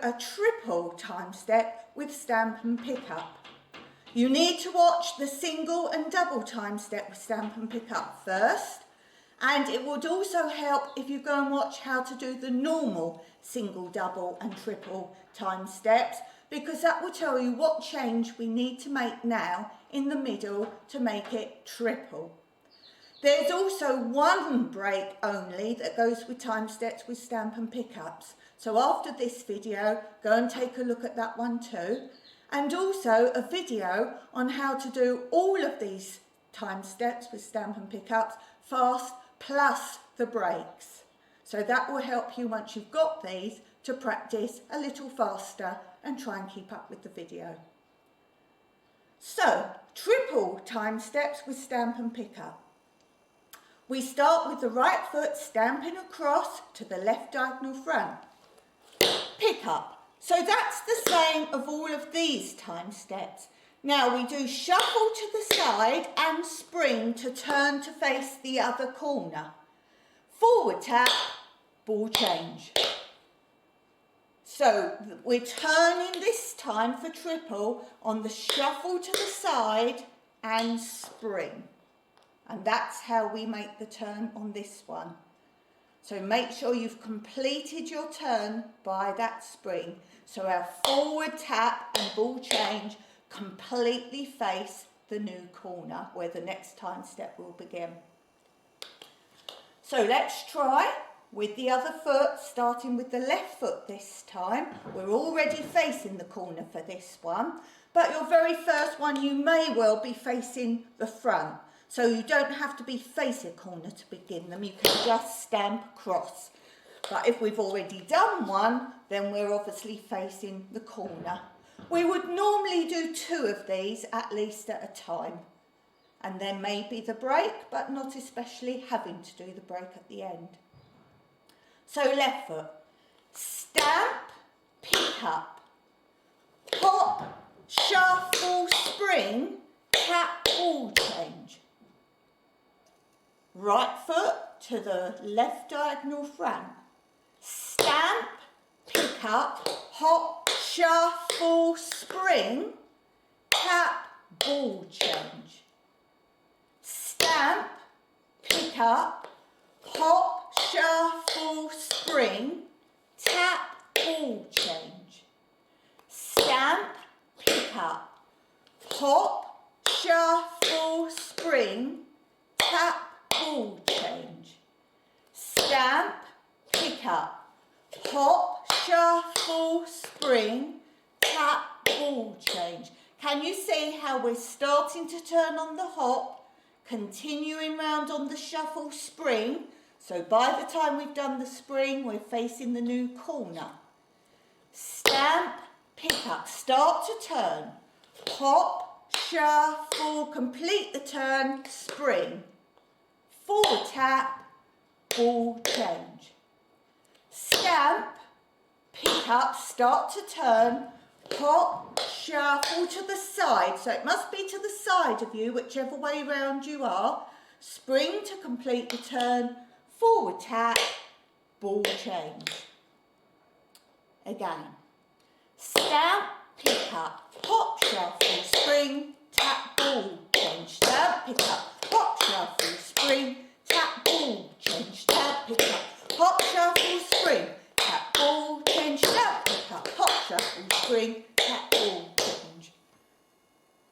a triple time step with stamp and pick up. You need to watch the single and double time step with stamp and pick up first, and it would also help if you go and watch how to do the normal single, double and triple time steps, because that will tell you what change we need to make now in the middle to make it triple. There's also one break only that goes with time steps with stamp and pick-ups. So after this video, go and take a look at that one too. And also a video on how to do all of these time steps with stamp and pick-ups fast plus the breaks. So that will help you once you've got these to practice a little faster and try and keep up with the video. So, triple time steps with stamp and pick-up. We start with the right foot stamping across to the left diagonal front. Pick up. So that's the same of all of these time steps. Now we do shuffle to the side and spring to turn to face the other corner. Forward tap, ball change. So we're turning this time for triple on the shuffle to the side and spring. And that's how we make the turn on this one. So make sure you've completed your turn by that spring. So our forward tap and ball change completely face the new corner where the next time step will begin. So let's try with the other foot, starting with the left foot this time. We're already facing the corner for this one, but your very first one you may well be facing the front. So you don't have to be facing a corner to begin them, you can just stamp across. But if we've already done one, then we're obviously facing the corner. We would normally do 2 of these at least at a time. And then maybe the break, but not especially having to do the break at the end. So left foot, stamp, pick up, hop, shuffle, spring, tap, ball change. Right foot to the left diagonal front. Stamp, pick up, hop, shuffle, spring, tap, ball change. Stamp, pick up, hop, shuffle, spring, tap, ball change. Stamp, pick up, hop, shuffle, spring, tap, ball change. Stamp, pick up, hop, shuffle, spring, tap, ball change. Can you see how we're starting to turn on the hop, continuing round on the shuffle, spring? So by the time we've done the spring, we're facing the new corner. Stamp, pick up, start to turn, hop, shuffle, complete the turn, spring. Forward tap, ball change. Stamp, pick up, start to turn, hop, shuffle to the side. So it must be to the side of you, whichever way round you are. Spring to complete the turn, forward tap, ball change. Again. Stamp, pick up, hop, shuffle, spring, tap, ball change. Stamp, pick up, hop, shuffle, spring, tap, ball change. Stamp, pick up, hop, shuffle, spring, tap, ball change. Stamp, pick up, hop, shuffle, spring, tap, ball change.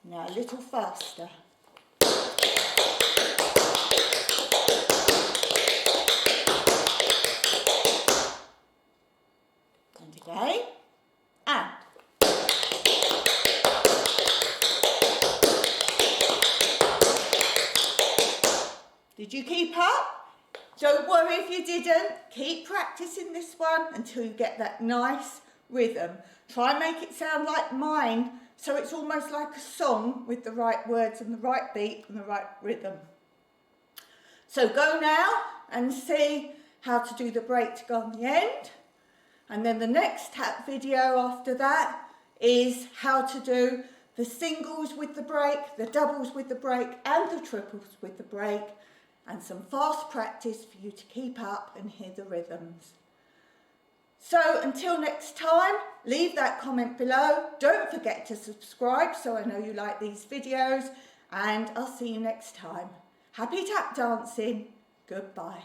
Now a little faster. And again. And. Did you keep up? Don't worry if you didn't. Keep practicing this one until you get that nice rhythm. Try and make it sound like mine, so it's almost like a song with the right words and the right beat and the right rhythm. So go now and see how to do the break to go on the end. And then the next tap video after that is how to do the singles with the break, the doubles with the break and the triples with the break, and some fast practice for you to keep up and hear the rhythms. So until next time, leave that comment below. Don't forget to subscribe so I know you like these videos, and I'll see you next time. Happy tap dancing. Goodbye.